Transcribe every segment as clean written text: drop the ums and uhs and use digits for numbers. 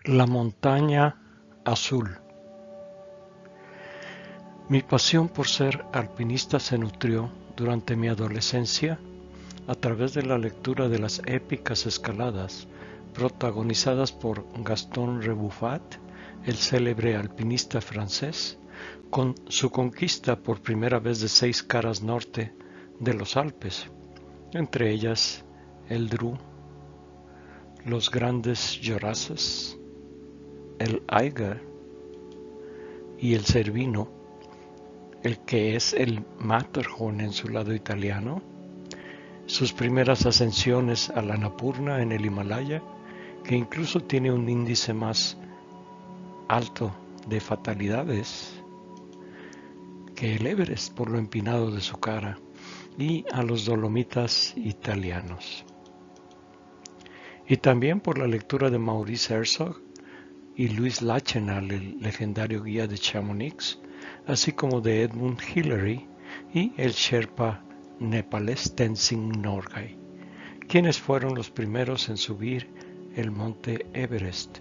La montaña azul. Mi pasión por ser alpinista se nutrió durante mi adolescencia a través de la lectura de las épicas escaladas protagonizadas por Gaston Rebouffat, el célebre alpinista francés, con su conquista por primera vez de 6 caras norte de los Alpes, entre ellas el Dru, los grandes Jorasses, el Eiger y el Cervino, el que es el Matterhorn en su lado italiano, sus primeras ascensiones a la Annapurna en el Himalaya, que incluso tiene un índice más alto de fatalidades que el Everest por lo empinado de su cara, y a los Dolomitas italianos. Y también por la lectura de Maurice Herzog y Louis Lachenal, el legendario guía de Chamonix, así como de Edmund Hillary y el Sherpa nepalés Tenzing Norgay, quienes fueron los primeros en subir el monte Everest,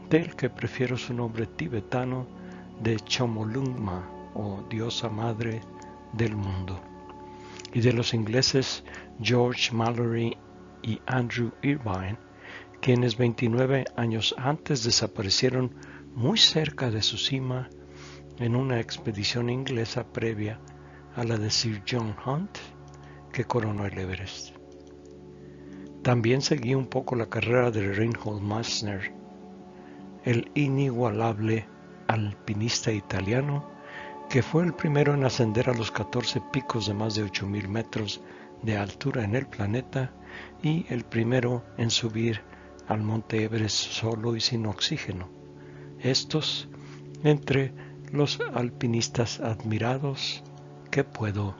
del que prefiero su nombre tibetano de Chomolungma, o diosa madre del mundo, y de los ingleses George Mallory y Andrew Irvine, quienes 29 años antes desaparecieron muy cerca de su cima en una expedición inglesa previa a la de Sir John Hunt, que coronó el Everest. También seguí un poco la carrera de Reinhold Messner, el inigualable alpinista italiano, que fue el primero en ascender a los 14 picos de más de 8.000 metros de altura en el planeta y el primero en subir al monte Everest solo y sin oxígeno. Estos entre los alpinistas admirados que puedo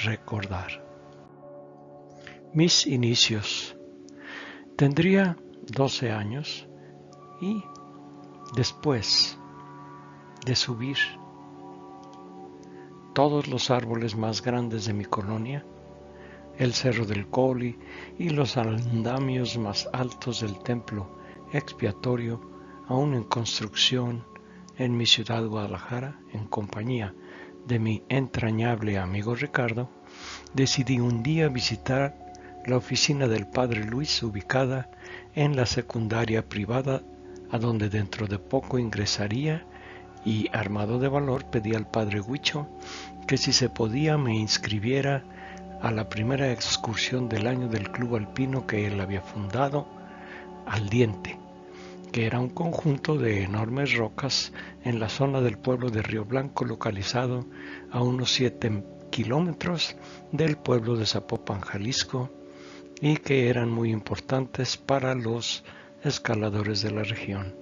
recordar. Mis inicios. Tendría 12 años y después de subir todos los árboles más grandes de mi colonia, el Cerro del Colli y los andamios más altos del templo expiatorio, aún en construcción en mi ciudad Guadalajara, en compañía de mi entrañable amigo Ricardo, decidí un día visitar la oficina del padre Luis, ubicada en la secundaria privada, a donde dentro de poco ingresaría, y armado de valor pedí al padre Huicho que si se podía me inscribiera a la primera excursión del año del club alpino que él había fundado, Al Diente, que era un conjunto de enormes rocas en la zona del pueblo de Río Blanco, localizado a unos 7 kilómetros del pueblo de Zapopan, Jalisco, y que eran muy importantes para los escaladores de la región.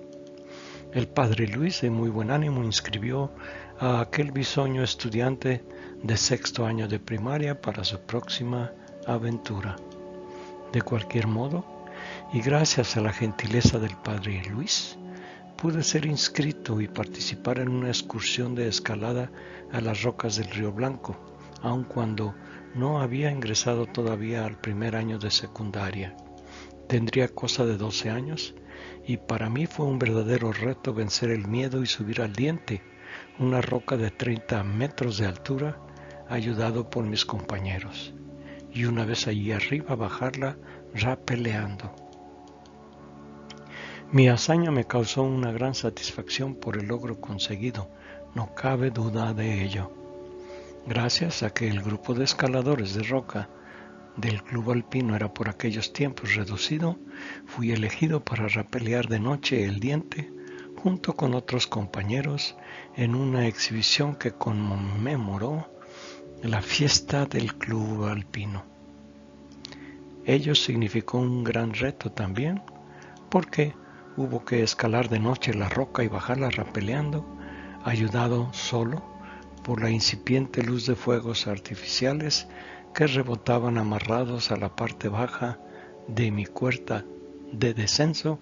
El padre Luis, de muy buen ánimo, inscribió a aquel bisoño estudiante de 6º año de primaria para su próxima aventura. De cualquier modo, y gracias a la gentileza del padre Luis, pude ser inscrito y participar en una excursión de escalada a las rocas del Río Blanco, aun cuando no había ingresado todavía al primer año de secundaria. Tendría cosa de 12 años, y para mí fue un verdadero reto vencer el miedo y subir Al Diente, una roca de 30 metros de altura, ayudado por mis compañeros, y una vez allí arriba bajarla rapeleando. Mi hazaña me causó una gran satisfacción por el logro conseguido, no cabe duda de ello. Gracias a que el grupo de escaladores de roca del club alpino era por aquellos tiempos reducido, fui elegido para rapelear de noche el Diente junto con otros compañeros en una exhibición que conmemoró la fiesta del club alpino. Ello significó un gran reto también, porque hubo que escalar de noche la roca y bajarla rapeleando, ayudado solo por la incipiente luz de fuegos artificiales que rebotaban amarrados a la parte baja de mi cuerda de descenso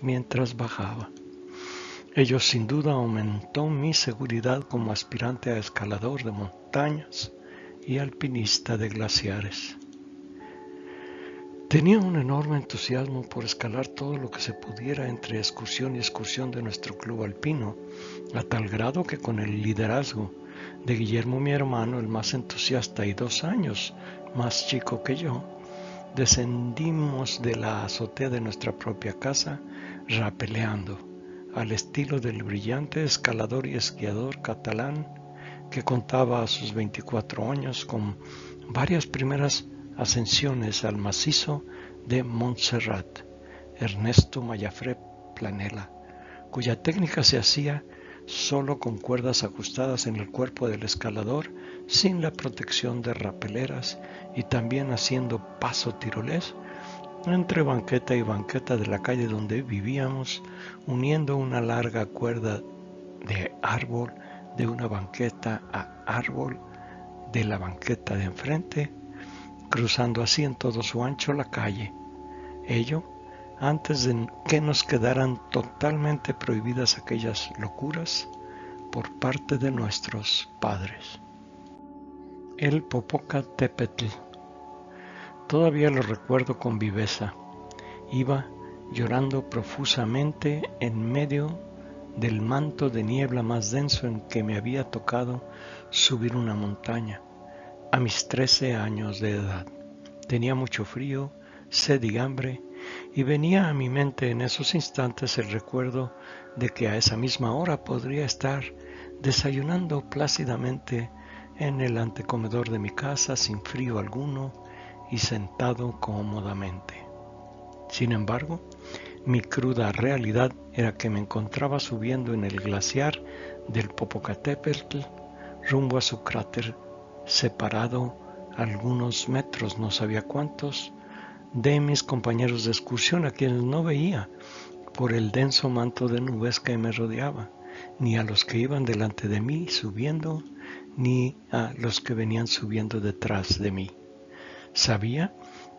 mientras bajaba. Ello sin duda aumentó mi seguridad como aspirante a escalador de montañas y alpinista de glaciares. Tenía un enorme entusiasmo por escalar todo lo que se pudiera entre excursión y excursión de nuestro club alpino, a tal grado que con el liderazgo de Guillermo, mi hermano, el más entusiasta y 2 años más chico que yo, descendimos de la azotea de nuestra propia casa rapeleando, al estilo del brillante escalador y esquiador catalán que contaba a sus 24 años con varias primeras ascensiones al macizo de Montserrat, Ernesto Mayafré Planella, cuya técnica se hacía solo con cuerdas ajustadas en el cuerpo del escalador, sin la protección de rapeleras, y también haciendo paso tirolés entre banqueta y banqueta de la calle donde vivíamos, uniendo una larga cuerda de árbol de una banqueta a árbol de la banqueta de enfrente, cruzando así en todo su ancho la calle. Ello antes de que nos quedaran totalmente prohibidas aquellas locuras por parte de nuestros padres. El Popocatépetl. Todavía lo recuerdo con viveza. Iba llorando profusamente en medio del manto de niebla más denso en que me había tocado subir una montaña, a mis 13 años de edad. Tenía mucho frío, sed y hambre, y venía a mi mente en esos instantes el recuerdo de que a esa misma hora podría estar desayunando plácidamente en el antecomedor de mi casa sin frío alguno y sentado cómodamente. Sin embargo, mi cruda realidad era que me encontraba subiendo en el glaciar del Popocatépetl rumbo a su cráter, separado algunos metros, no sabía cuántos, de mis compañeros de excursión, a quienes no veía por el denso manto de nubes que me rodeaba, ni a los que iban delante de mí subiendo, ni a los que venían subiendo detrás de mí. Sabía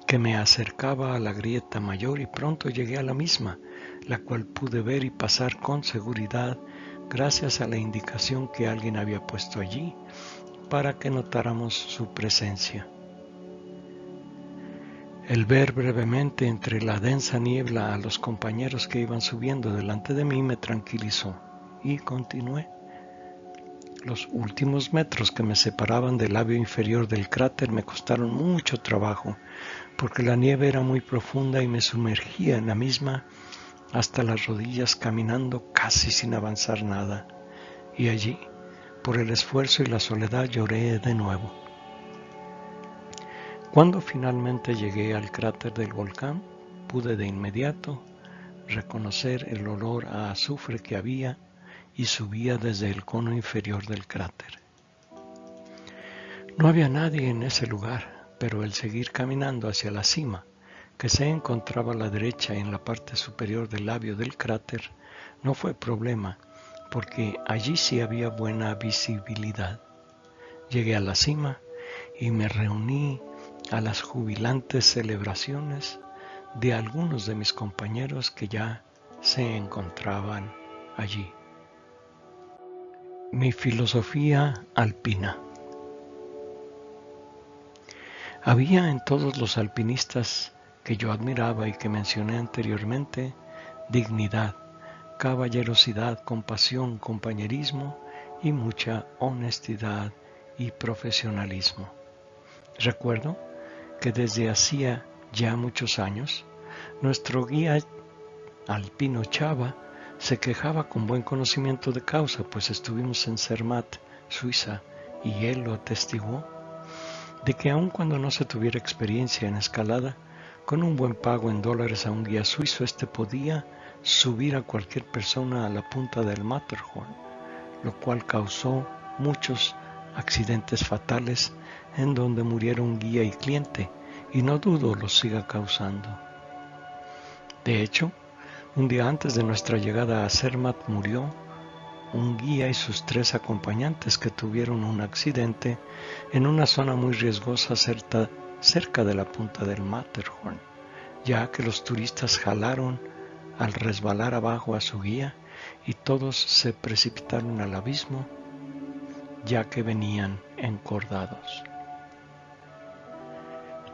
que me acercaba a la grieta mayor y pronto llegué a la misma, la cual pude ver y pasar con seguridad gracias a la indicación que alguien había puesto allí para que notáramos su presencia. El ver brevemente entre la densa niebla a los compañeros que iban subiendo delante de mí me tranquilizó y continué. Los últimos metros que me separaban del labio inferior del cráter me costaron mucho trabajo, porque la nieve era muy profunda y me sumergía en la misma hasta las rodillas, caminando casi sin avanzar nada. Y allí, por el esfuerzo y la soledad, lloré de nuevo. Cuando finalmente llegué al cráter del volcán, pude de inmediato reconocer el olor a azufre que había y subía desde el cono inferior del cráter. No había nadie en ese lugar, pero el seguir caminando hacia la cima, que se encontraba a la derecha en la parte superior del labio del cráter, no fue problema, porque allí sí había buena visibilidad. Llegué a la cima y me reuní a las jubilantes celebraciones de algunos de mis compañeros que ya se encontraban allí. Mi filosofía alpina. Había en todos los alpinistas que yo admiraba y que mencioné anteriormente dignidad, caballerosidad, compasión, compañerismo y mucha honestidad y profesionalismo. Recuerdo que desde hacía ya muchos años, nuestro guía alpino Chava se quejaba con buen conocimiento de causa, pues estuvimos en Zermatt, Suiza, y él lo atestiguó, de que aun cuando no se tuviera experiencia en escalada, con un buen pago en dólares a un guía suizo, podía subir a cualquier persona a la punta del Matterhorn, lo cual causó muchos accidentes fatales en donde murieron guía y cliente, y no dudo los siga causando. De hecho, un día antes de nuestra llegada a Zermatt murió un guía y sus 3 acompañantes que tuvieron un accidente en una zona muy riesgosa cerca de la punta del Matterhorn, ya que los turistas jalaron al resbalar abajo a su guía y todos se precipitaron al abismo, ya que venían encordados.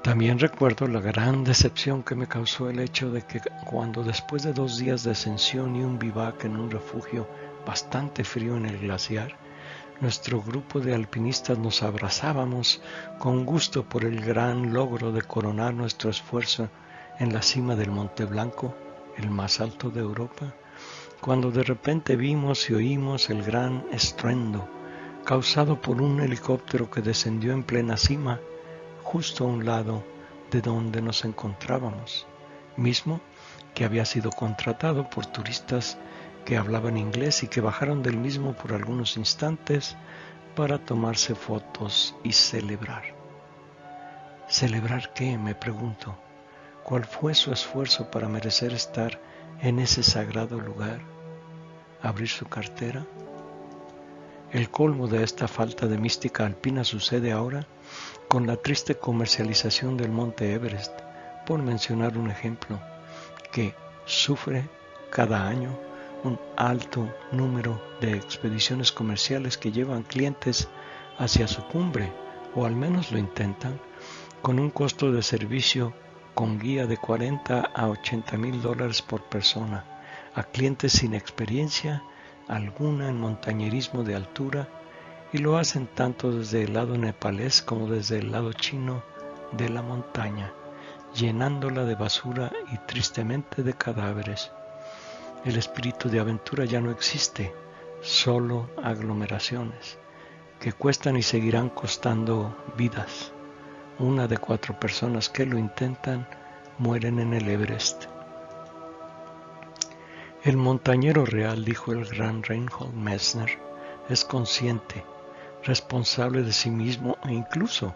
También recuerdo la gran decepción que me causó el hecho de que cuando después de 2 días de ascensión y un bivac en un refugio bastante frío en el glaciar, nuestro grupo de alpinistas nos abrazábamos con gusto por el gran logro de coronar nuestro esfuerzo en la cima del Monte Blanco, el más alto de Europa, cuando de repente vimos y oímos el gran estruendo causado por un helicóptero que descendió en plena cima, justo a un lado de donde nos encontrábamos, mismo que había sido contratado por turistas que hablaban inglés y que bajaron del mismo por algunos instantes para tomarse fotos y celebrar. ¿Celebrar qué?, me pregunto. ¿Cuál fue su esfuerzo para merecer estar en ese sagrado lugar? ¿Abrir su cartera? El colmo de esta falta de mística alpina sucede ahora con la triste comercialización del Monte Everest, por mencionar un ejemplo, que sufre cada año un alto número de expediciones comerciales que llevan clientes hacia su cumbre, o al menos lo intentan, con un costo de servicio con guía de $40,000 a $80,000 por persona, a clientes sin experiencia alguna en montañerismo de altura, y lo hacen tanto desde el lado nepalés como desde el lado chino de la montaña, llenándola de basura y tristemente de cadáveres. El espíritu de aventura ya no existe, solo aglomeraciones, que cuestan y seguirán costando vidas. 1 de 4 personas que lo intentan mueren en el Everest. El montañero real, dijo el gran Reinhold Messner, es consciente, responsable de sí mismo e incluso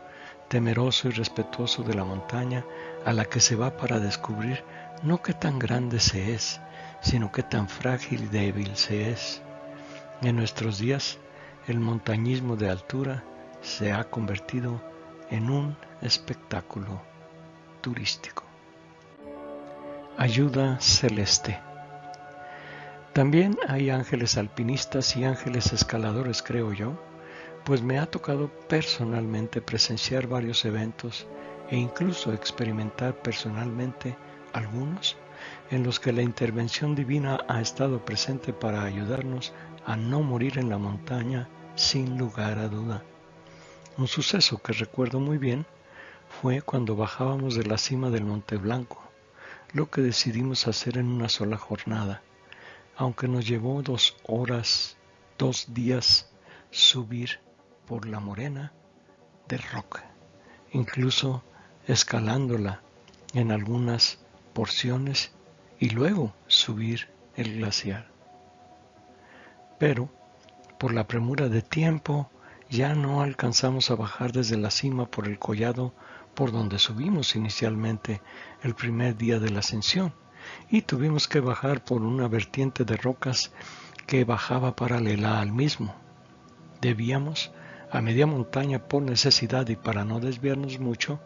temeroso y respetuoso de la montaña a la que se va para descubrir no qué tan grande se es, sino qué tan frágil y débil se es. En nuestros días, el montañismo de altura se ha convertido en un espectáculo turístico. Ayuda celeste. También hay ángeles alpinistas y ángeles escaladores, creo yo, pues me ha tocado personalmente presenciar varios eventos e incluso experimentar personalmente algunos en los que la intervención divina ha estado presente para ayudarnos a no morir en la montaña sin lugar a duda. Un suceso que recuerdo muy bien fue cuando bajábamos de la cima del Monte Blanco, lo que decidimos hacer en una sola jornada, aunque nos llevó 2 horas, 2 días subir por la morena de roca, incluso escalándola en algunas porciones y luego subir el glaciar. Pero, por la premura de tiempo, ya no alcanzamos a bajar desde la cima por el collado por donde subimos inicialmente el primer día de la ascensión, y tuvimos que bajar por una vertiente de rocas que bajaba paralela al mismo. Debíamos, a media montaña por necesidad y para no desviarnos mucho,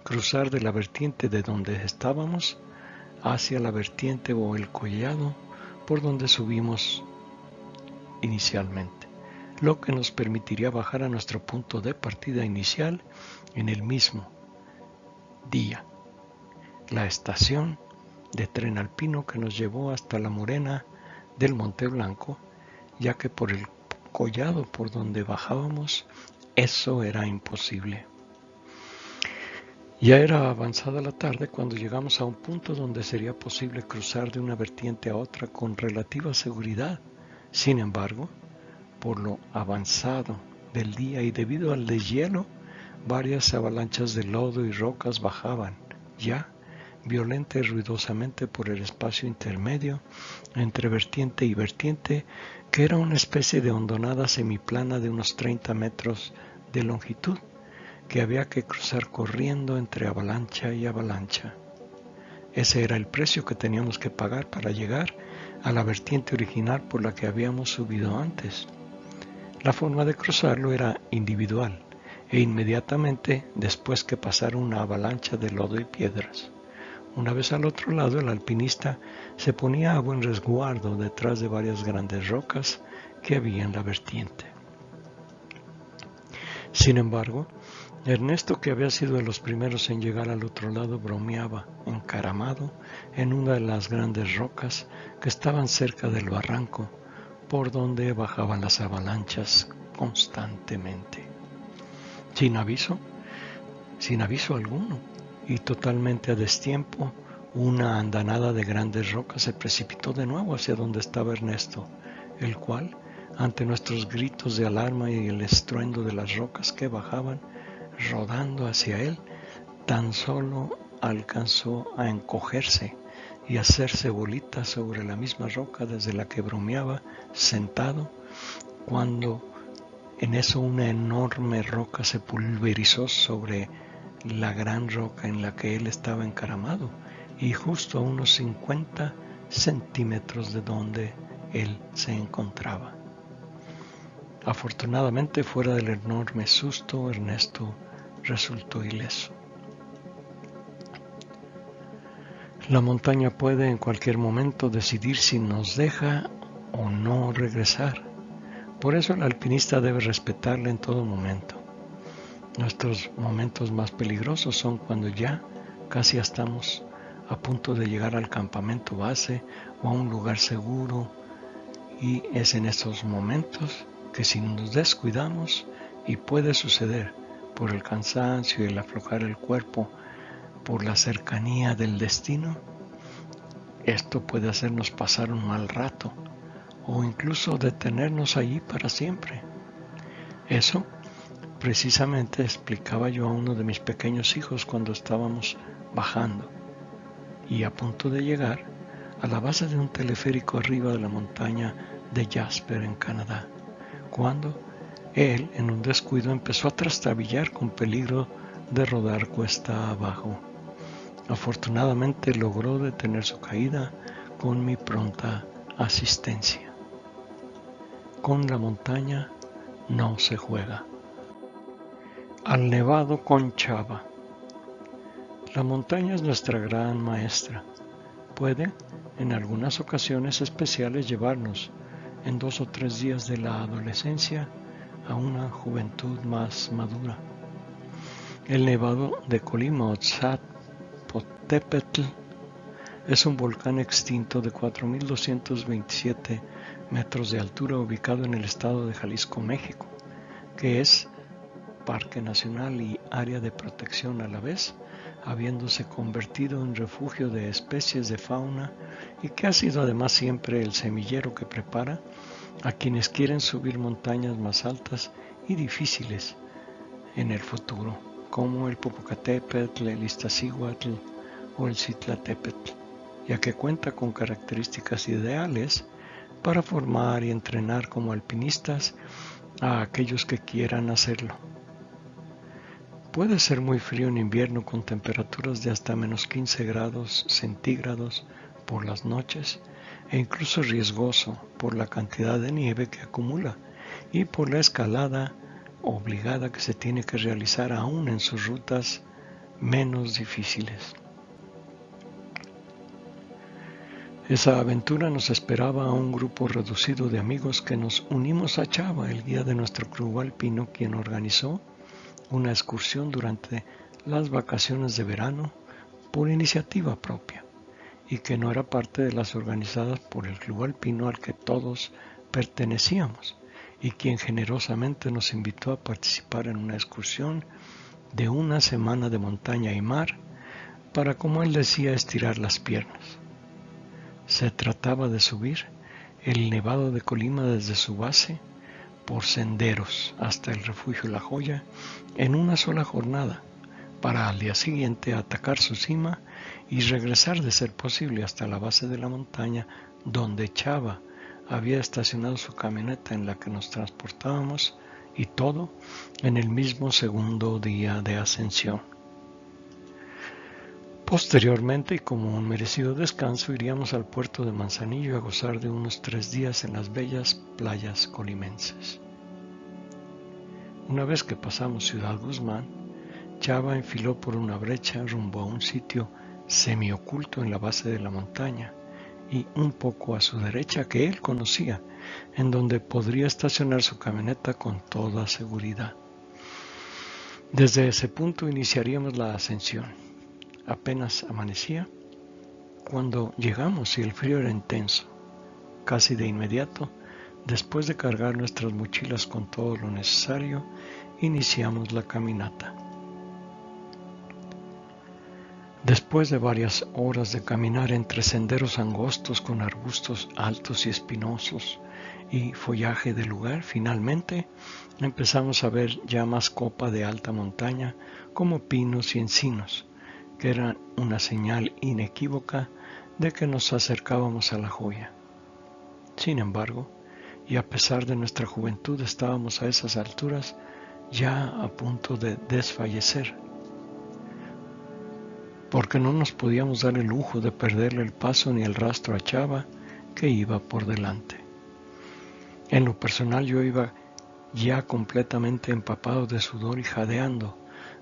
cruzar de la vertiente de donde estábamos hacia la vertiente o el collado por donde subimos inicialmente, lo que nos permitiría bajar a nuestro punto de partida inicial en el mismo día, la estación de tren alpino que nos llevó hasta la morena del Monte Blanco, ya que por el collado por donde bajábamos eso era imposible. Ya era avanzada la tarde cuando llegamos a un punto donde sería posible cruzar de una vertiente a otra con relativa seguridad. Sin embargo, por lo avanzado del día y debido al deshielo, varias avalanchas de lodo y rocas bajaban, ya violenta y ruidosamente por el espacio intermedio entre vertiente y vertiente, que era una especie de hondonada semiplana de unos 30 metros de longitud, que había que cruzar corriendo entre avalancha y avalancha. Ese era el precio que teníamos que pagar para llegar a la vertiente original por la que habíamos subido antes. La forma de cruzarlo era individual e inmediatamente después que pasara una avalancha de lodo y piedras. Una vez al otro lado, el alpinista se ponía a buen resguardo detrás de varias grandes rocas que había en la vertiente. Sin embargo, Ernesto, que había sido de los primeros en llegar al otro lado, bromeaba, encaramado, en una de las grandes rocas que estaban cerca del barranco, por donde bajaban las avalanchas constantemente. Sin aviso alguno, y totalmente a destiempo, una andanada de grandes rocas se precipitó de nuevo hacia donde estaba Ernesto, el cual, ante nuestros gritos de alarma y el estruendo de las rocas que bajaban, rodando hacia él, tan solo alcanzó a encogerse y hacerse bolita sobre la misma roca desde la que bromeaba sentado, cuando en eso una enorme roca se pulverizó sobre la gran roca en la que él estaba encaramado y justo a unos 50 centímetros de donde él se encontraba. Afortunadamente, fuera del enorme susto, Ernesto resultó ileso. La montaña puede en cualquier momento decidir si nos deja o no regresar. Por eso el alpinista debe respetarla en todo momento. Nuestros momentos más peligrosos son cuando ya casi estamos a punto de llegar al campamento base o a un lugar seguro, y es en esos momentos que si nos descuidamos, y puede suceder por el cansancio y el aflojar el cuerpo, por la cercanía del destino, esto puede hacernos pasar un mal rato o incluso detenernos allí para siempre. Eso precisamente explicaba yo a uno de mis pequeños hijos cuando estábamos bajando y a punto de llegar a la base de un teleférico arriba de la montaña de Jasper en Canadá, cuando él en un descuido empezó a trastabillar con peligro de rodar cuesta abajo. Afortunadamente logró detener su caída con mi pronta asistencia. Con la montaña no se juega. Al nevado con Chava. La montaña es nuestra gran maestra. Puede, en algunas ocasiones especiales, llevarnos en 2 o 3 días de la adolescencia a una juventud más madura. El nevado de Colima o Tzapotepetl es un volcán extinto de 4.227 metros de altura ubicado en el estado de Jalisco, México, que es parque nacional y área de protección a la vez, habiéndose convertido en refugio de especies de fauna y que ha sido además siempre el semillero que prepara a quienes quieren subir montañas más altas y difíciles en el futuro, como el Popocatépetl, el Iztaccíhuatl o el Citlaltépetl, ya que cuenta con características ideales para formar y entrenar como alpinistas a aquellos que quieran hacerlo. Puede ser muy frío en invierno con temperaturas de hasta menos 15 grados centígrados por las noches e incluso riesgoso por la cantidad de nieve que acumula y por la escalada obligada que se tiene que realizar aún en sus rutas menos difíciles. Esa aventura nos esperaba a un grupo reducido de amigos que nos unimos a Chava, el guía de nuestro club alpino, quien organizó una excursión durante las vacaciones de verano por iniciativa propia y que no era parte de las organizadas por el club alpino al que todos pertenecíamos y quien generosamente nos invitó a participar en una excursión de una semana de montaña y mar para, como él decía, estirar las piernas. Se trataba de subir el Nevado de Colima desde su base por senderos hasta el refugio La Joya en una sola jornada, para al día siguiente atacar su cima y regresar de ser posible hasta la base de la montaña donde Chava había estacionado su camioneta en la que nos transportábamos, y todo en el mismo segundo día de ascensión. Posteriormente, y como un merecido descanso, iríamos al puerto de Manzanillo a gozar de unos 3 días en las bellas playas colimenses. Una vez que pasamos Ciudad Guzmán, Chava enfiló por una brecha rumbo a un sitio semioculto en la base de la montaña y un poco a su derecha que él conocía, en donde podría estacionar su camioneta con toda seguridad. Desde ese punto iniciaríamos la ascensión. Apenas amanecía cuando llegamos y el frío era intenso. Casi de inmediato, después de cargar nuestras mochilas con todo lo necesario, iniciamos la caminata. Después de varias horas de caminar entre senderos angostos con arbustos altos y espinosos y follaje del lugar, finalmente empezamos a ver ya más copa de alta montaña como pinos y encinos, que eran una señal inequívoca de que nos acercábamos a la joya. Sin embargo, y a pesar de nuestra juventud, estábamos a esas alturas ya a punto de desfallecer, porque no nos podíamos dar el lujo de perderle el paso ni el rastro a Chava, que iba por delante. En lo personal, yo iba ya completamente empapado de sudor y jadeando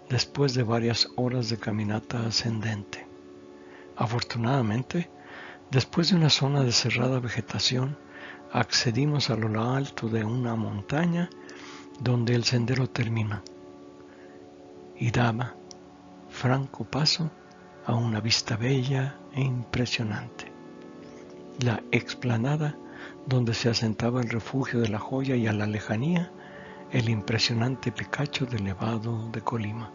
después de varias horas de caminata ascendente. Afortunadamente, después de una zona de cerrada vegetación, accedimos a lo alto de una montaña donde el sendero termina y daba franco paso a una vista bella e impresionante. La explanada donde se asentaba el refugio de la joya y a la lejanía el impresionante picacho del Nevado de Colima.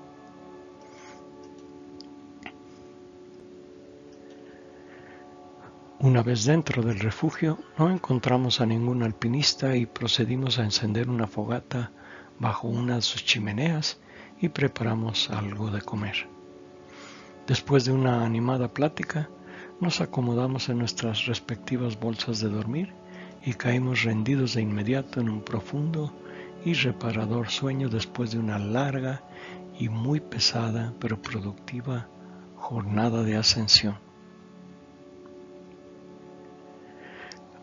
Una vez dentro del refugio no encontramos a ningún alpinista y procedimos a encender una fogata bajo una de sus chimeneas y preparamos algo de comer. Después de una animada plática, nos acomodamos en nuestras respectivas bolsas de dormir y caímos rendidos de inmediato en un profundo y reparador sueño después de una larga y muy pesada pero productiva jornada de ascensión.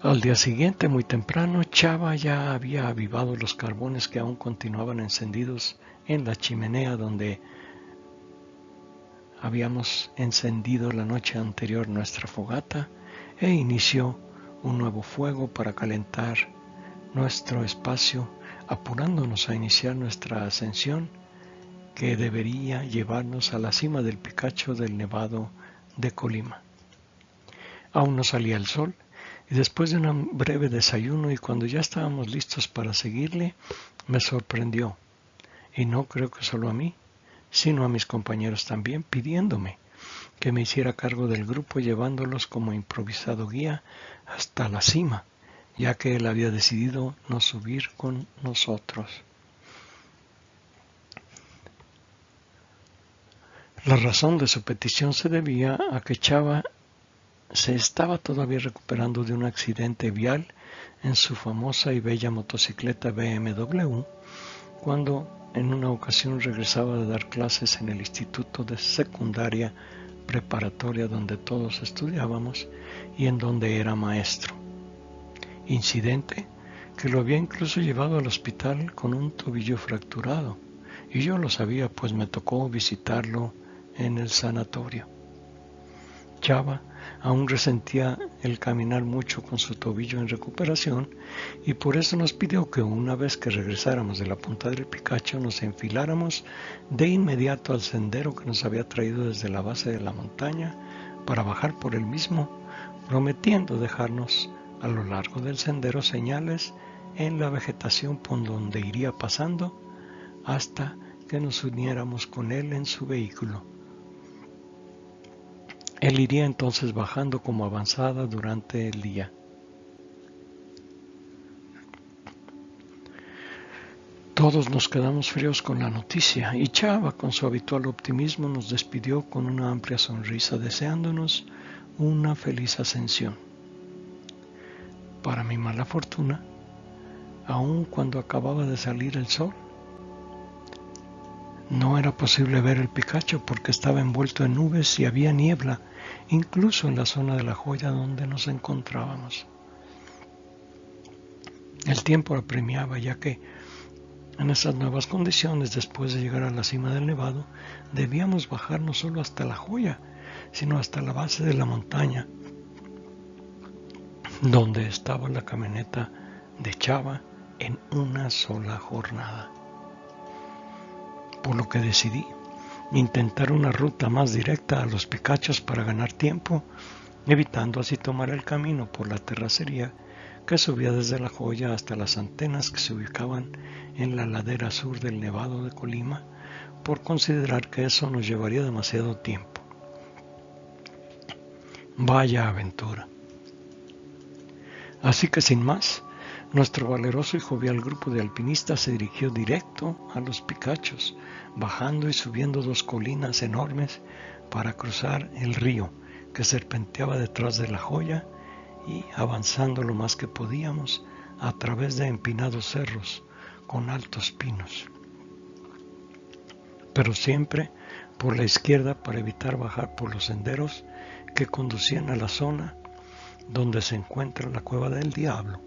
Al día siguiente, muy temprano, Chava ya había avivado los carbones que aún continuaban encendidos en la chimenea donde habíamos encendido la noche anterior nuestra fogata e inició un nuevo fuego para calentar nuestro espacio, apurándonos a iniciar nuestra ascensión que debería llevarnos a la cima del picacho del Nevado de Colima. Aún no salía el sol y después de un breve desayuno y cuando ya estábamos listos para seguirle, me sorprendió, y no creo que solo a mí, sino a mis compañeros también, pidiéndome que me hiciera cargo del grupo llevándolos como improvisado guía hasta la cima, ya que él había decidido no subir con nosotros. La razón de su petición se debía a que Chava se estaba todavía recuperando de un accidente vial en su famosa y bella motocicleta BMW, cuando en una ocasión regresaba de dar clases en el instituto de secundaria preparatoria donde todos estudiábamos y en donde era maestro. Incidente que lo había incluso llevado al hospital con un tobillo fracturado, y yo lo sabía pues me tocó visitarlo en el sanatorio. Chava aún resentía el caminar mucho con su tobillo en recuperación y por eso nos pidió que una vez que regresáramos de la punta del picacho nos enfiláramos de inmediato al sendero que nos había traído desde la base de la montaña para bajar por el mismo, prometiendo dejarnos a lo largo del sendero señales en la vegetación por donde iría pasando hasta que nos uniéramos con él en su vehículo. Él iría entonces bajando como avanzada durante el día. Todos nos quedamos fríos con la noticia y Chava, con su habitual optimismo, nos despidió con una amplia sonrisa deseándonos una feliz ascensión. Para mi mala fortuna, aun cuando acababa de salir el sol, no era posible ver el picacho porque estaba envuelto en nubes y había niebla, incluso en la zona de la joya donde nos encontrábamos. El tiempo apremiaba, ya que en esas nuevas condiciones, después de llegar a la cima del nevado, debíamos bajar no solo hasta la joya, sino hasta la base de la montaña, donde estaba la camioneta de Chava en una sola jornada. por lo que decidí intentar una ruta más directa a los Picachos para ganar tiempo, evitando así tomar el camino por la terracería que subía desde La Joya hasta las antenas que se ubicaban en la ladera sur del Nevado de Colima, por considerar que eso nos llevaría demasiado tiempo. Vaya aventura. Así que sin más, nuestro valeroso y jovial grupo de alpinistas se dirigió directo a los Picachos, bajando y subiendo 2 colinas enormes para cruzar el río que serpenteaba detrás de La Joya y avanzando lo más que podíamos a través de empinados cerros con altos pinos, pero siempre por la izquierda para evitar bajar por los senderos que conducían a la zona donde se encuentra la Cueva del Diablo,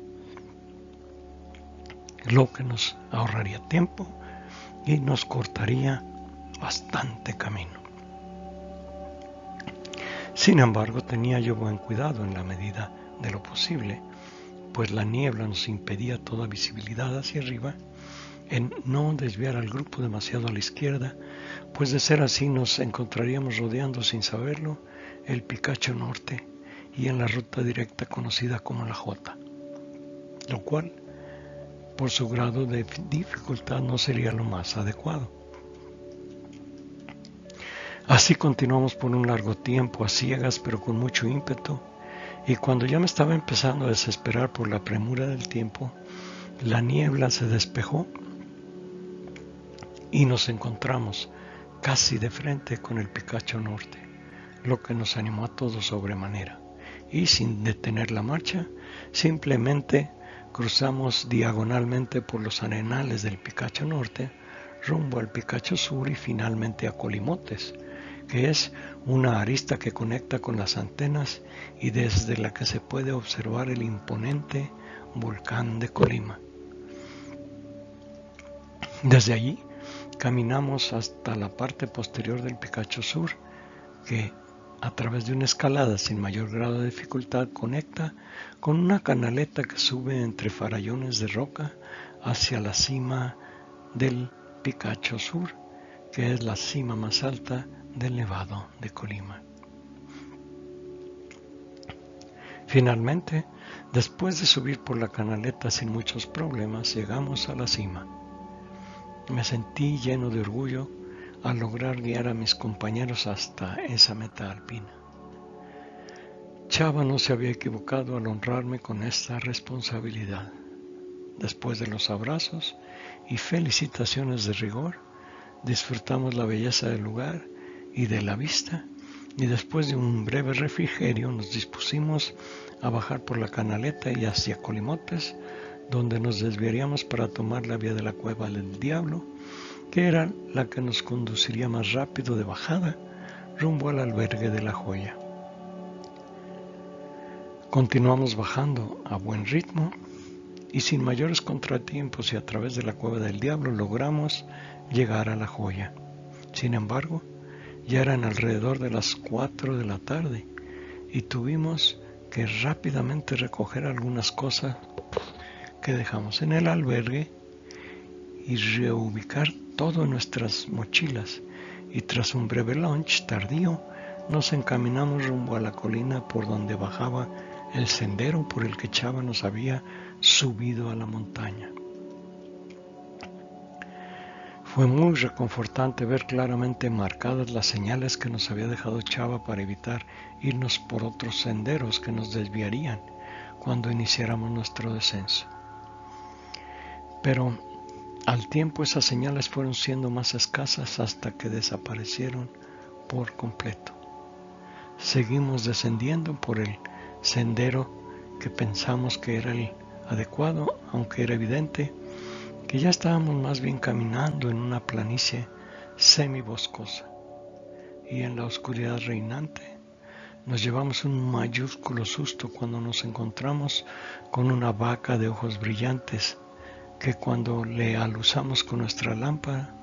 lo que nos ahorraría tiempo y nos cortaría bastante camino. Sin embargo, tenía yo buen cuidado en la medida de lo posible, pues la niebla nos impedía toda visibilidad hacia arriba, en no desviar al grupo demasiado a la izquierda, pues de ser así nos encontraríamos rodeando sin saberlo el Picacho Norte y en la ruta directa conocida como la Jota, lo cual por su grado de dificultad no sería lo más adecuado. Así continuamos por un largo tiempo a ciegas pero con mucho ímpetu, y cuando ya me estaba empezando a desesperar por la premura del tiempo, la niebla se despejó y nos encontramos casi de frente con el Picacho Norte, lo que nos animó a todos sobremanera, y sin detener la marcha, simplemente cruzamos diagonalmente por los arenales del Picacho Norte, rumbo al Picacho Sur y finalmente a Colimotes, que es una arista que conecta con las antenas y desde la que se puede observar el imponente volcán de Colima. Desde allí caminamos hasta la parte posterior del Picacho Sur, que a través de una escalada sin mayor grado de dificultad conecta con una canaleta que sube entre farallones de roca hacia la cima del Picacho Sur, que es la cima más alta del Nevado de Colima. Finalmente, después de subir por la canaleta sin muchos problemas, llegamos a la cima. Me sentí lleno de orgullo al lograr guiar a mis compañeros hasta esa meta alpina. Chava no se había equivocado al honrarme con esta responsabilidad. Después de los abrazos y felicitaciones de rigor, disfrutamos la belleza del lugar y de la vista, y después de un breve refrigerio nos dispusimos a bajar por la canaleta y hacia Colimotes, donde nos desviaríamos para tomar la vía de la Cueva del Diablo, que era la que nos conduciría más rápido de bajada rumbo al albergue de La Joya. Continuamos bajando a buen ritmo y sin mayores contratiempos y a través de la Cueva del Diablo logramos llegar a La Joya. Sin embargo, ya eran alrededor de las 4 de la tarde y tuvimos que rápidamente recoger algunas cosas que dejamos en el albergue y reubicar todo en nuestras mochilas, y tras un breve lunch tardío nos encaminamos rumbo a la colina por donde bajaba el sendero por el que Chava nos había subido a la montaña. Fue muy reconfortante ver claramente marcadas las señales que nos había dejado Chava para evitar irnos por otros senderos que nos desviarían cuando iniciáramos nuestro descenso. Pero al tiempo esas señales fueron siendo más escasas hasta que desaparecieron por completo. Seguimos descendiendo por el sendero que pensamos que era el adecuado, aunque era evidente que ya estábamos más bien caminando en una planicie semiboscosa, y en la oscuridad reinante nos llevamos un mayúsculo susto cuando nos encontramos con una vaca de ojos brillantes que cuando le aluzamos con nuestra lámpara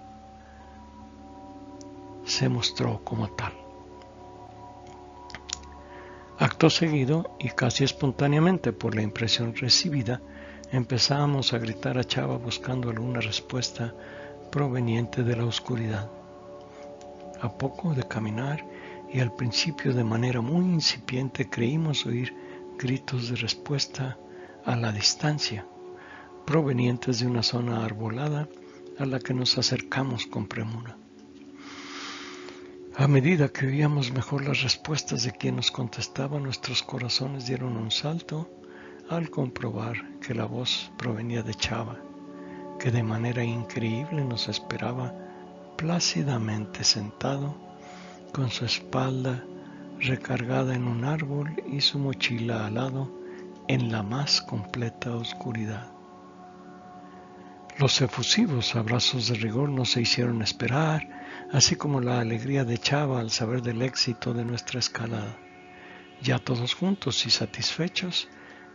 se mostró como tal. Acto seguido y casi espontáneamente por la impresión recibida, empezábamos a gritar a Chava buscando alguna respuesta proveniente de la oscuridad. A poco de caminar y al principio de manera muy incipiente creímos oír gritos de respuesta a la distancia, provenientes de una zona arbolada a la que nos acercamos con premura. A medida que oíamos mejor las respuestas de quien nos contestaba, nuestros corazones dieron un salto al comprobar que la voz provenía de Chava, que de manera increíble nos esperaba plácidamente sentado, con su espalda recargada en un árbol y su mochila al lado, en la más completa oscuridad. Los efusivos abrazos de rigor no se hicieron esperar, así como la alegría de Chava al saber del éxito de nuestra escalada. Ya todos juntos y satisfechos,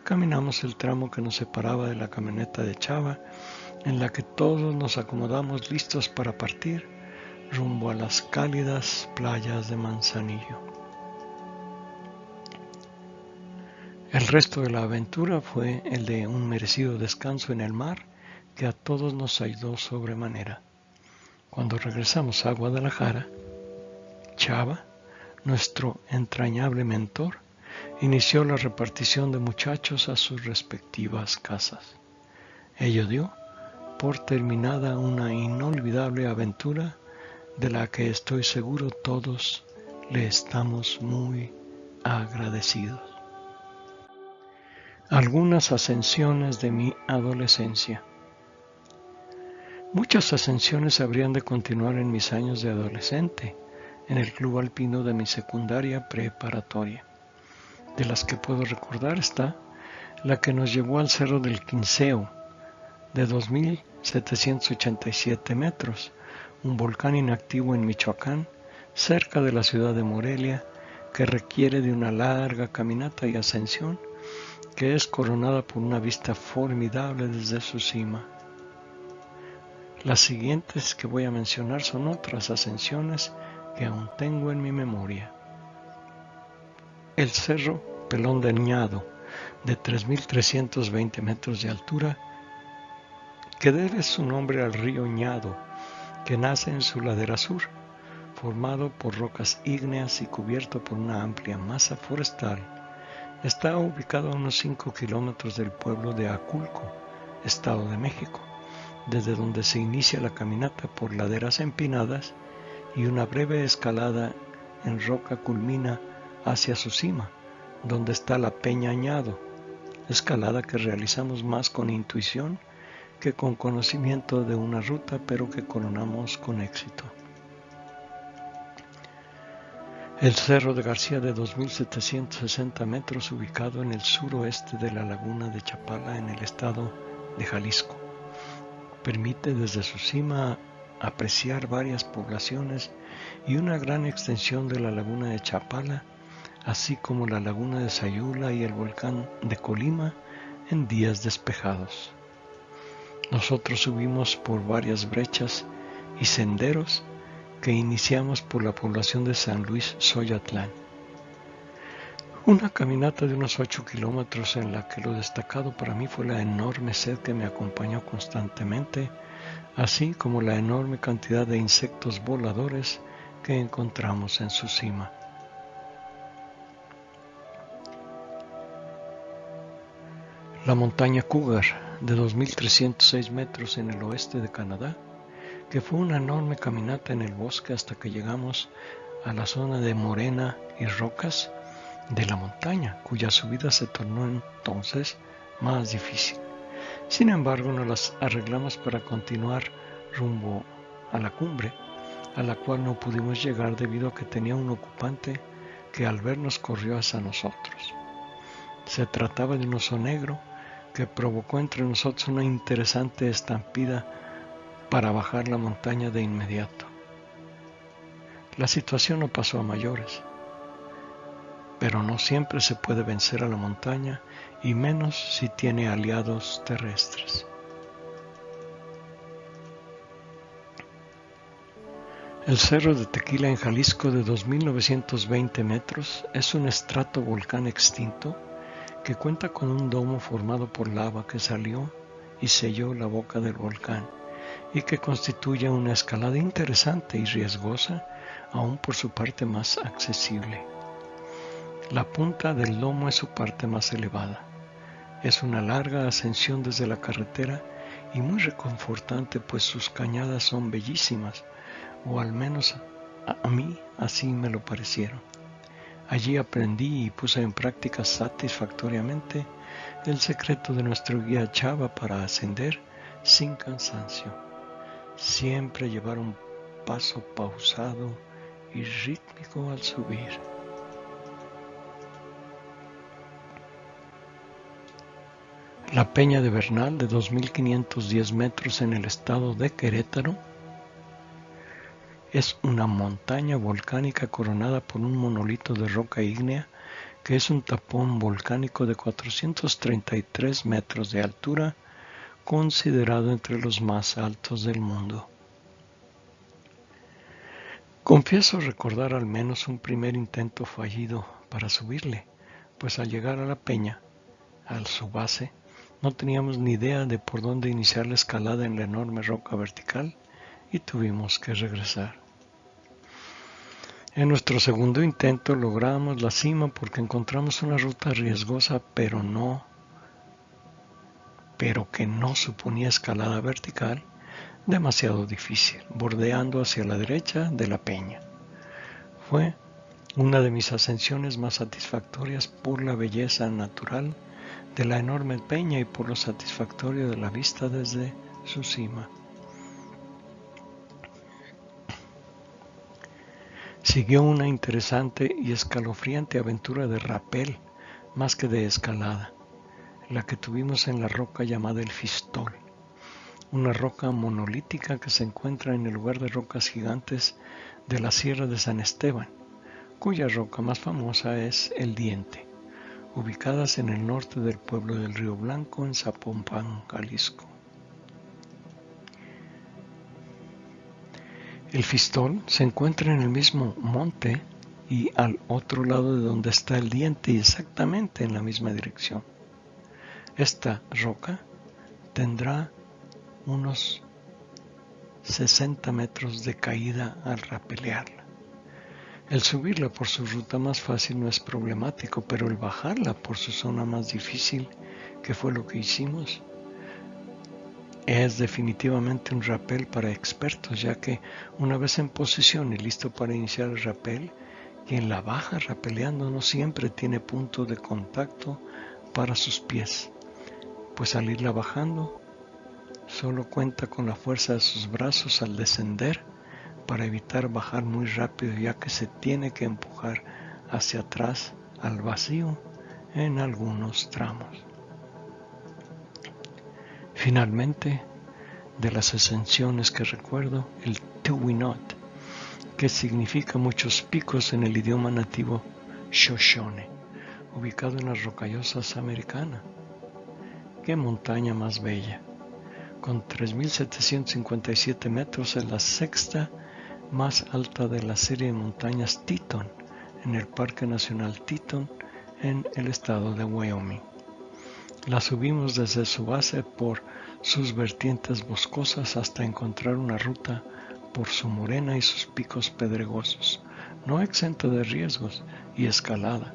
caminamos el tramo que nos separaba de la camioneta de Chava, en la que todos nos acomodamos listos para partir rumbo a las cálidas playas de Manzanillo. El resto de la aventura fue el de un merecido descanso en el mar que a todos nos ayudó sobremanera. Cuando regresamos a Guadalajara, Chava, nuestro entrañable mentor, inició la repartición de muchachos a sus respectivas casas. Ello dio por terminada una inolvidable aventura de la que estoy seguro todos le estamos muy agradecidos. Algunas ascensiones de mi adolescencia. Muchas ascensiones habrían de continuar en mis años de adolescente, en el club alpino de mi secundaria preparatoria. De las que puedo recordar está la que nos llevó al Cerro del Quinceo, de 2.787 metros, un volcán inactivo en Michoacán, cerca de la ciudad de Morelia, que requiere de una larga caminata y ascensión, que es coronada por una vista formidable desde su cima. Las siguientes que voy a mencionar son otras ascensiones que aún tengo en mi memoria. El Cerro Pelón de Ñado, de 3.320 metros de altura, que debe su nombre al río Ñado, que nace en su ladera sur, formado por rocas ígneas y cubierto por una amplia masa forestal. Está ubicado a unos 5 kilómetros del pueblo de Aculco, Estado de México, desde donde se inicia la caminata por laderas empinadas y una breve escalada en roca culmina hacia su cima, donde está la Peña Ñado, escalada que realizamos más con intuición que con conocimiento de una ruta, pero que coronamos con éxito. El Cerro de García, de 2.760 metros, ubicado en el suroeste de la laguna de Chapala, en el estado de Jalisco, permite desde su cima apreciar varias poblaciones y una gran extensión de la laguna de Chapala, así como la laguna de Sayula y el volcán de Colima en días despejados. Nosotros subimos por varias brechas y senderos que iniciamos por la población de San Luis Xoyatlán. Una caminata de unos 8 kilómetros en la que lo destacado para mí fue la enorme sed que me acompañó constantemente, así como la enorme cantidad de insectos voladores que encontramos en su cima. La montaña Cougar, de 2.306 metros en el oeste de Canadá, que fue una enorme caminata en el bosque hasta que llegamos a la zona de morena y rocas de la montaña, cuya subida se tornó entonces más difícil. Sin embargo, nos las arreglamos para continuar rumbo a la cumbre, a la cual no pudimos llegar debido a que tenía un ocupante que al vernos corrió hacia nosotros. Se trataba de un oso negro que provocó entre nosotros una interesante estampida para bajar la montaña de inmediato. La situación no pasó a mayores, pero no siempre se puede vencer a la montaña, y menos si tiene aliados terrestres. El Cerro de Tequila en Jalisco, de 2.920 metros, es un estratovolcán extinto que cuenta con un domo formado por lava que salió y selló la boca del volcán, y que constituye una escalada interesante y riesgosa, aún por su parte más accesible. La punta del lomo es su parte más elevada. Es una larga ascensión desde la carretera y muy reconfortante, pues sus cañadas son bellísimas, o al menos a mí así me lo parecieron. Allí aprendí y puse en práctica satisfactoriamente el secreto de nuestro guía Chava para ascender sin cansancio. Siempre llevar un paso pausado y rítmico al subir. La Peña de Bernal, de 2.510 metros en el estado de Querétaro, es una montaña volcánica coronada por un monolito de roca ígnea que es un tapón volcánico de 433 metros de altura, considerado entre los más altos del mundo. Confieso recordar al menos un primer intento fallido para subirle, pues al llegar a la peña, a su base, no teníamos ni idea de por dónde iniciar la escalada en la enorme roca vertical y tuvimos que regresar. En nuestro segundo intento logramos la cima porque encontramos una ruta riesgosa pero que no suponía escalada vertical demasiado difícil, bordeando hacia la derecha de la peña. Fue una de mis ascensiones más satisfactorias por la belleza natural de la enorme peña y por lo satisfactorio de la vista desde su cima. Siguió una interesante y escalofriante aventura de rapel, más que de escalada, la que tuvimos en la roca llamada el Fistol, una roca monolítica que se encuentra en el lugar de rocas gigantes de la Sierra de San Esteban, cuya roca más famosa es el Diente, ubicadas en el norte del pueblo del Río Blanco, en Zapopan, Jalisco. El Fistol se encuentra en el mismo monte y al otro lado de donde está el Diente y exactamente en la misma dirección. Esta roca tendrá unos 60 metros de caída al rapelearla. El subirla por su ruta más fácil no es problemático, pero el bajarla por su zona más difícil, que fue lo que hicimos, es definitivamente un rapel para expertos, ya que una vez en posición y listo para iniciar el rapel, quien la baja rapeleando no siempre tiene punto de contacto para sus pies, pues al irla bajando solo cuenta con la fuerza de sus brazos al descender para evitar bajar muy rápido, ya que se tiene que empujar hacia atrás al vacío en algunos tramos. Finalmente, de las ascensiones que recuerdo, el Tuwinot, que significa muchos picos en el idioma nativo Shoshone, ubicado en las Rocallosas Americanas. ¡Qué montaña más bella! Con 3.757 metros es la sexta más alta de la serie de montañas Teton, en el Parque Nacional Teton, en el estado de Wyoming. La subimos desde su base por sus vertientes boscosas hasta encontrar una ruta por su morena y sus picos pedregosos, no exento de riesgos y escalada,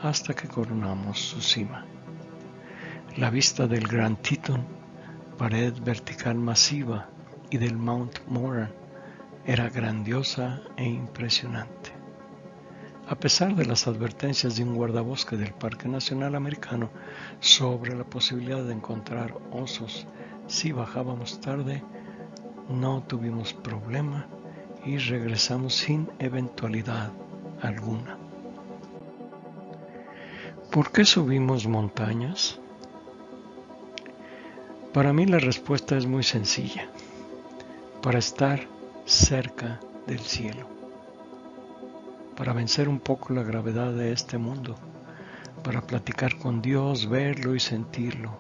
hasta que coronamos su cima. La vista del Grand Teton, pared vertical masiva, y del Mount Moran era grandiosa e impresionante. A pesar de las advertencias de un guardabosque del Parque Nacional Americano sobre la posibilidad de encontrar osos si bajábamos tarde, no tuvimos problema y regresamos sin eventualidad alguna. ¿Por qué subimos montañas? Para mí la respuesta es muy sencilla: para estar cerca del cielo, para vencer un poco la gravedad de este mundo, para platicar con Dios, verlo y sentirlo,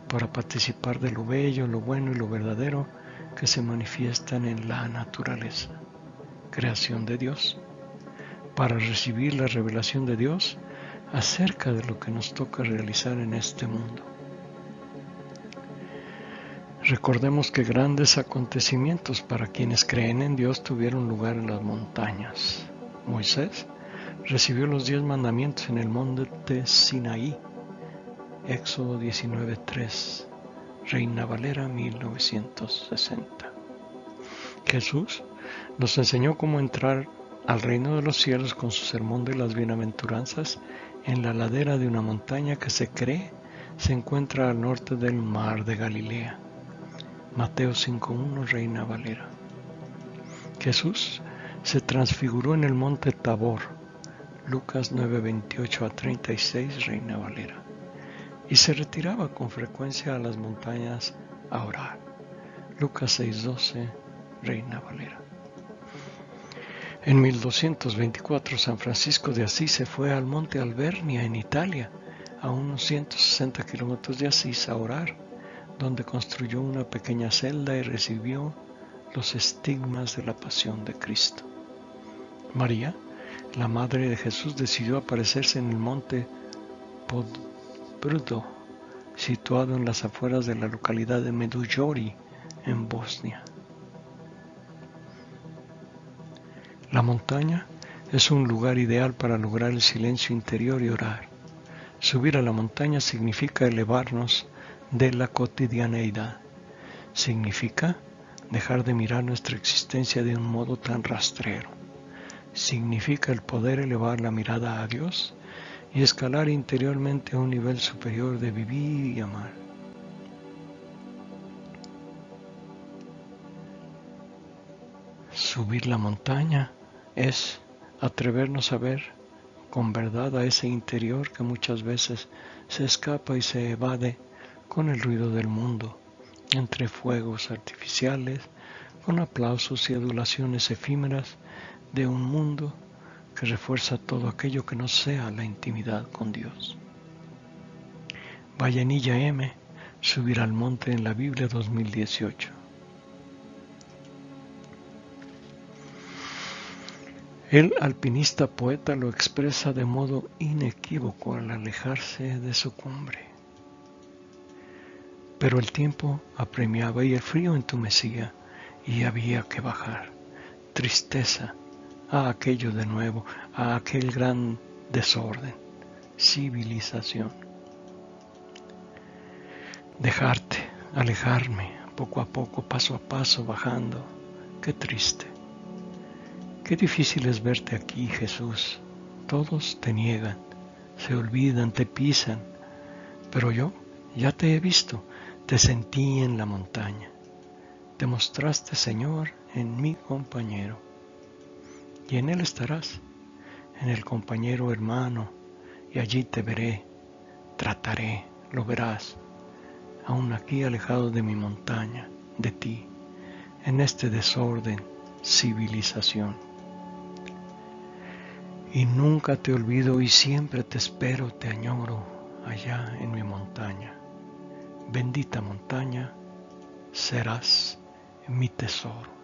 para participar de lo bello, lo bueno y lo verdadero que se manifiestan en la naturaleza, creación de Dios, para recibir la revelación de Dios acerca de lo que nos toca realizar en este mundo. Recordemos que grandes acontecimientos para quienes creen en Dios tuvieron lugar en las montañas. Moisés recibió los 10 mandamientos en el monte Sinaí. Éxodo 19:3, Reina Valera 1960. Jesús nos enseñó cómo entrar al reino de los cielos con su sermón de las bienaventuranzas en la ladera de una montaña que se cree se encuentra al norte del mar de Galilea. Mateo 5:1, Reina Valera. Jesús se transfiguró en el monte Tabor. Lucas 9:28-36, Reina Valera. Y se retiraba con frecuencia a las montañas a orar. Lucas 6:12, Reina Valera. En 1224 San Francisco de Asís se fue al monte Albernia en Italia, a unos 160 kilómetros de Asís, a orar, donde construyó una pequeña celda y recibió los estigmas de la pasión de Cristo. María, la madre de Jesús, decidió aparecerse en el monte Podbrdo, situado en las afueras de la localidad de Medjugorje, en Bosnia. La montaña es un lugar ideal para lograr el silencio interior y orar. Subir a la montaña significa elevarnos de la cotidianeidad. Significa dejar de mirar nuestra existencia de un modo tan rastrero. Significa el poder elevar la mirada a Dios y escalar interiormente a un nivel superior de vivir y amar. Subir la montaña es atrevernos a ver con verdad a ese interior que muchas veces se escapa y se evade con el ruido del mundo, entre fuegos artificiales, con aplausos y adulaciones efímeras de un mundo que refuerza todo aquello que no sea la intimidad con Dios. Vallenilla M. Subir al monte en la Biblia 2018. El alpinista poeta lo expresa de modo inequívoco al alejarse de su cumbre. Pero el tiempo apremiaba y el frío entumecía y había que bajar. Tristeza a aquello de nuevo, a aquel gran desorden, civilización. Dejarte, alejarme, poco a poco, paso a paso, bajando. Qué triste. Qué difícil es verte aquí, Jesús. Todos te niegan, se olvidan, te pisan. Pero yo ya te he visto, te sentí en la montaña. Te mostraste, Señor, en mi compañero. Y en él estarás, en el compañero hermano, y allí te veré, trataré, lo verás, aún aquí alejado de mi montaña, de ti, en este desorden, civilización. Y nunca te olvido y siempre te espero, te añoro, allá en mi montaña. Bendita montaña, serás mi tesoro.